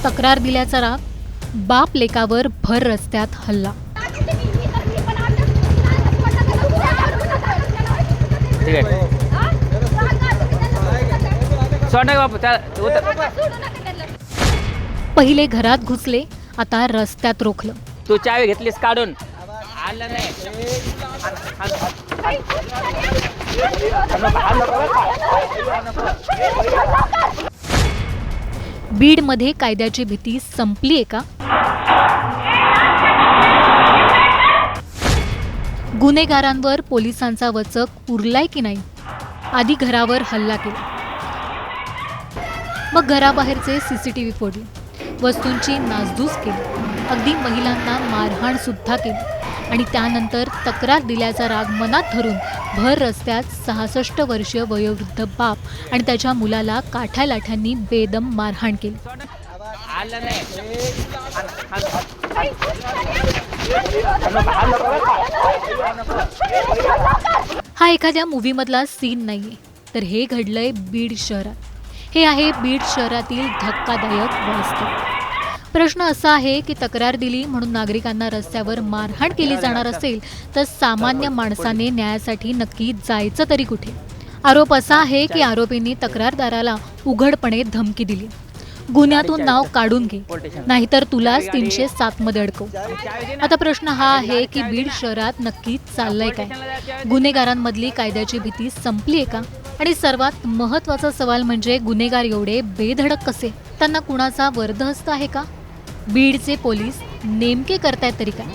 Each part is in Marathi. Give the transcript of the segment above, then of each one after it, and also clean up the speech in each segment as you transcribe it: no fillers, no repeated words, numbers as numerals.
तक्रार दिल्याचा राग, बाप लेकावर भर रस्त्यात हल्ला। ठीक आहे पहिले घरात घुसले, आता रस्त्यात रोखलं। तू चावी घेतलीस काढून आलं नाही। बीडमध्ये कायद्याची भीती संपलीये का? गुन्हेगारांवर पोलिसांचा वचक उरलाय की नाही? आधी घरावर हल्ला केला, मग घराबाहेरचे सीसीटीव्ही फोडले, वस्तूंची नासधूस केली, अगदी महिलांना मारहाण सुद्धा केली आणि त्यानंतर तक्रार दिल्याचा राग मनात धरून भर रस्त्यात 66 वर्षीय वयोवृद्ध बाप आणि त्याच्या मुलाला काठ्यालाठ्यांनी बेदम मारहाण केली। हा एखाद्या मूवीमधला सीन नाहीये, तर हे घडलंय बीड शहरात। हे आहे बीड शहरातील धक्कादायक वास्तव। प्रश्न असा आहे की तक्रार दिली म्हणून नागरिकांना रस्त्यावर मारहाण केली जाणार असेल तर सामान्य माणसाने न्यायासाठी नक्की जायचं तरी कुठे? आरोप असा आहे की आरोपींनी तक्रारदाराला उघडपणे धमकी दिली, गुन्ह्यातून नाव काढून घे, नाहीतर तुलाच 307 मध्ये अडकव। आता प्रश्न हा आहे की बीड शहरात नक्की चाललंय काय? गुन्हेगारांमधली कायद्याची भीती संपलीये का? आणि सर्वात महत्त्वाचा सवाल म्हणजे गुन्हेगार एवढे बेधडक कसे? त्यांना कुणाचा वरदहस्त आहे का? बीडचे पोलीस नेमके करतायत तरी काय?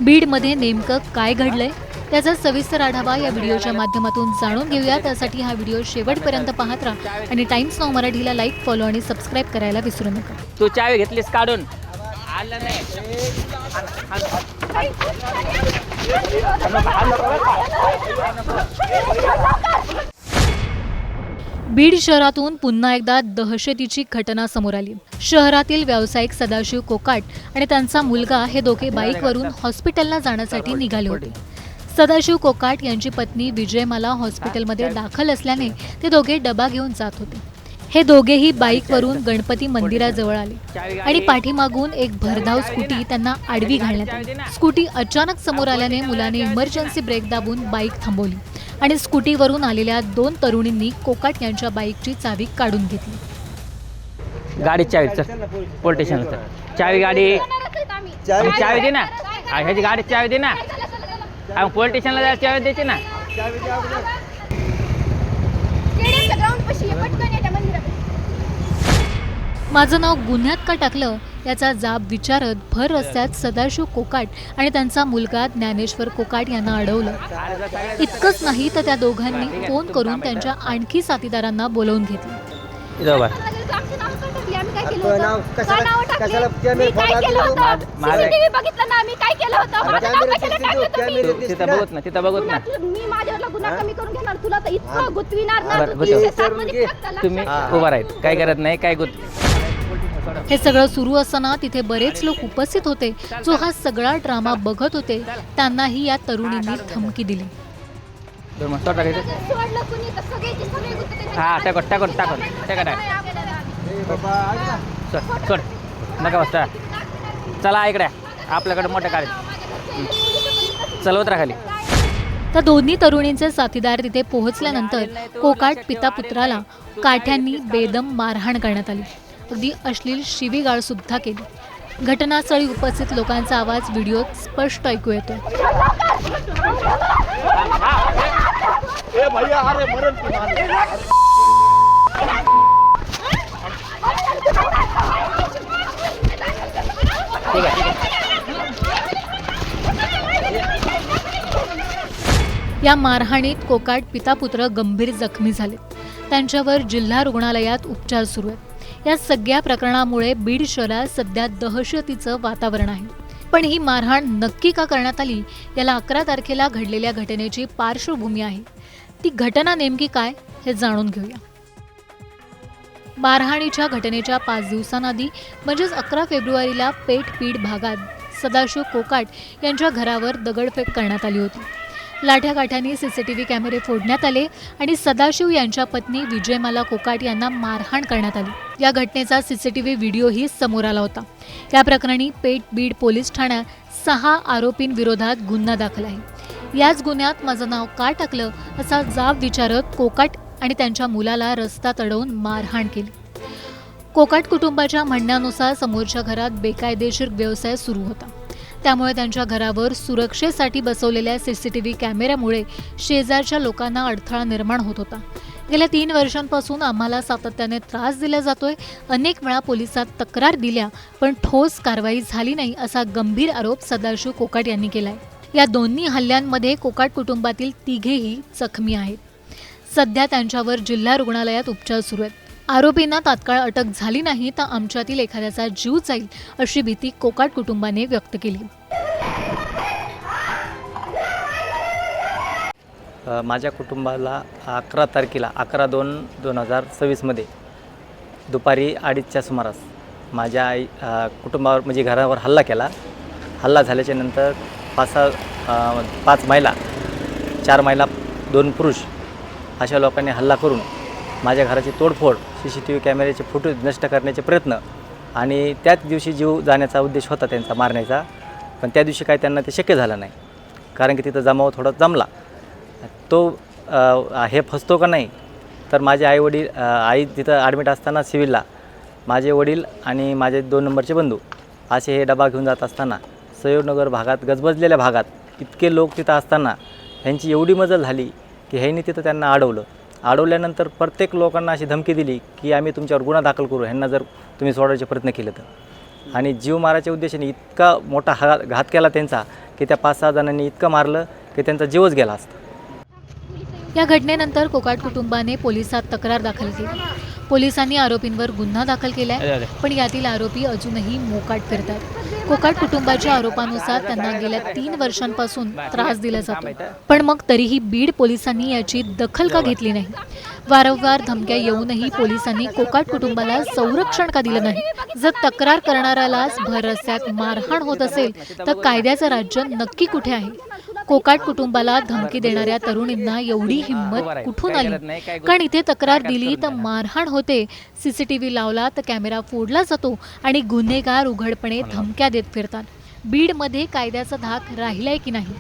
बीडमध्ये नेमकं काय घडलंय त्याचा सविस्तर आढावा या व्हिडिओच्या माध्यमातून जाणून घेऊया। त्यासाठी हा व्हिडिओ शेवटपर्यंत पाहत राहा आणि टाइम्स नाऊ मराठीला लाईक, फॉलो आणि सबस्क्राईब करायला विसरू नका। तू चावी घेतलीस काढून आलं नाही। बीड शहरातून पुन्हा एकदा दहशतीची घटना समोर आली। शहरातील व्यावसायिक सदाशिव कोकाट आणि त्यांचा मुलगा हे दोघे बाईकवरून हॉस्पिटलला जाण्यासाठी निघाले होते। सदाशिव कोकाट यांची पत्नी विजयमाला हॉस्पिटलमध्ये दाखल असल्याने ते दोघे डबा घेऊन जात होते। हे दोघेही बाईकवरून गणपती मंदिराजवळ आले आणि पाठीमागून एक भरधाव स्कूटी त्यांना आडवी घालण्यात आली। स्कूटी अचानक समोर आल्याने मुलाने इमर्जन्सी ब्रेक दाबून बाईक थांबवली आणि स्कूटीवरून आलेल्या 2 तरुणींनी कोकाट यांच्या बाईकची चावी काढून घेतली। गाडी चावी पोलीस स्टेशनला चावी गाडी चावी दे ना, ह्याची गाडी चावी दे ना, पोलीस स्टेशनला जायला चावी द्यायची ना। माझं नाव गुन्ह्यात का टाकलं याचा जाब विचारत भर रस्त्यात सदाशिव कोकाट आणि त्यांचा मुलगा ज्ञानेश्वर कोकाट यांना अडवलं। इतकंच नाही तर त्या दोघांनी फोन करून त्यांच्या आणखी साथीदारांना बोलवून घेतलं। तुम्ही उभा राहील, काय करत नाही, काय हे सगळं सुरू असताना तिथे बरेच लोक उपस्थित होते जो हा सगळा ड्रामा बघत होते। त्यांनाही या तरुणींनी धमकी दिली। चला इकडे, आपल्याकडे मोठं गाडी चलवत राहा खाली। त्या दोन्ही तरुणींचे साथीदार तिथे पोहोचल्यानंतर कोकाट पिता पुत्राला काठ्यांनी बेदम मारहाण करण्यात आली, अगदी अश्लील शिवीगाळ सुद्धा केली। घटनास्थळी उपस्थित लोकांचा आवाज व्हिडिओत स्पष्ट ऐकू येतो। या मारहाणीत कोकाट पिता पुत्र गंभीर जखमी झाले। त्यांच्यावर जिल्हा रुग्णालयात उपचार सुरू आहेत। या सगळ्या प्रकरणामुळे बीड शहरात सध्या दहशतीचं वातावरण आहे। पण ही मारहाण नक्की का करण्यात आली याला 11 तारखेला घडलेल्या घटनेची पार्श्वभूमी आहे। ती घटना नेमकी काय हे जाणून घेऊया। मारहाणीच्या घटनेच्या 5 दिवसांआधी म्हणजेच 11 फेब्रुवारीला पेठ बीड भागात सदाशिव कोकाट यांच्या घरावर दगडफेक करण्यात आली होती। लाठ्याकाठ्यांनी सीसीटीव्ही कॅमेरे फोडण्यात आले आणि सदाशिव यांच्या पत्नी विजयमाला कोकाट यांना मारहाण करण्यात आली। या घटनेचा सीसीटीव्ही व्हिडिओही समोर आला होता। या प्रकरणी पेठ बीड पोलीस ठाण्यात 6 आरोपींविरोधात गुन्हा दाखल आहे। याच गुन्ह्यात माझं नाव का टाकलं असा जाब विचारत कोकाट आणि त्यांच्या मुलाला रस्त्यात अडवून मारहाण केली। कोकाट कुटुंबाच्या म्हणण्यानुसार समोरच्या घरात बेकायदेशीर व्यवसाय सुरू होता, त्यामुळे त्यांच्या घरावर सुरक्षेसाठी बसवलेल्या सीसीटीव्ही कॅमेऱ्यामुळे शेजारच्या लोकांना अडथळा निर्माण होत होता। गेल्या 3 वर्षांपासून आम्हाला सातत्याने त्रास दिला जातोय। अनेक वेळा पोलिसात तक्रार दिल्या पण ठोस कारवाई झाली नाही असा गंभीर आरोप सदाशिव कोकाट यांनी केलाय। या दोन्ही हल्ल्यांमध्ये कोकाट कुटुंबातील तिघेही जखमी आहेत। सध्या त्यांच्यावर जिल्हा रुग्णालयात उपचार सुरू आहेत। आरोपींना तात्काळ अटक झाली नाही तर आमच्यातील एखाद्याचा जीव जाईल अशी भीती कोकाट कुटुंबाने व्यक्त केली। माझ्या कुटुंबाला 11 तारखेला 11/2/2026 मध्ये दुपारी 2:30च्या सुमारास माझ्या कुटुंबावर म्हणजे घरावर हल्ला केला। हल्ला झाल्याच्या नंतर 5 महिला, 4 महिला, 2 पुरुष अशा लोकांनी हल्ला करून माझ्या घराची तोडफोड, सीसीटीव्ही कॅमेऱ्याचे फुटेज नष्ट करण्याचे प्रयत्न आणि त्याच दिवशी जीव जाण्याचा उद्देश होता त्यांचा मारण्याचा, पण त्या दिवशी काय त्यांना ते शक्य झालं नाही, कारण की तिथं जमाव थोडा जमला। तो हे फसतो का नाही तर माझे आई तिथं ॲडमिट असताना सिव्हिलला माझे वडील आणि माझे 2 नंबरचे बंधू असे हे डबा घेऊन जात असताना सयोनगर भागात, गजबजलेल्या भागात इतके लोक तिथं असताना ह्यांची एवढी मजल झाली की ह्यांनी तिथं त्यांना अडवल्यानंतर प्रत्येक लोकांना अशी धमकी दिली की आम्ही तुमच्यावर गुन्हा दाखल करू ह्यांना जर तुम्ही सोडायचे प्रयत्न केले तर। आणि जीव मारायच्या उद्देशाने इतका मोठा घात केला त्यांचा की त्या 5-6 जणांनी इतकं मारलं की त्यांचा जीवच गेला असता। या घटनेनंतर कोकाट कुटुंबाने पोलिसात तक्रार दाखल केली। पोलिसांनी आरोपींवर गुन्हा दाखल केलाय, पण यातील आरोपी अजूनही मोकाट फिरतात। कोकाट कुटुंबाच्या आरोपानुसार त्यांना गेल्या 3 वर्षांपासून त्रास दिला जातो, पण मग तरीही बीड पोलिसांनी याची दखल का घेतली नाही? वारंवार धमक्या येऊनही पोलिसांनी कोकाट कुटुंबाला संरक्षण का दिलं नाही? जर तक्रार करणाऱ्यालाच भर रस्त्यात मारहाण होत असेल तर कायद्याचं राज्य नक्की कुठे आहे? कोकाट कुटुंबाला धमकी देणाऱ्या तरुणींना एवढी हिंमत कुठून आली? कारण इथे तक्रार दिली तर मारहाण होते, सीसीटीव्ही लावला तर कॅमेरा फोडला जातो आणि गुन्हेगार उघडपणे धमक्या देत फिरतात। बीडमध्ये कायद्याचा धाक राहिलाय की नाही?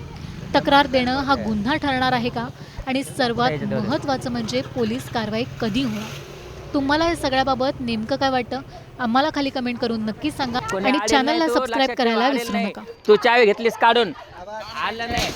तक्रार देणं हा गुन्हा ठरणार आहे का? आणि सर्वात महत्त्वाचं म्हणजे पोलीस कारवाई कधी होणार? तुम्हाला या सगळ्याबाबत नेमकं काय वाटतं? आम्हाला खाली कमेंट करून नक्की सांगा आणि चॅनलला सबस्क्राईब करायला विसरू नका। तू चावी घेतलीस काढून आलं नाही।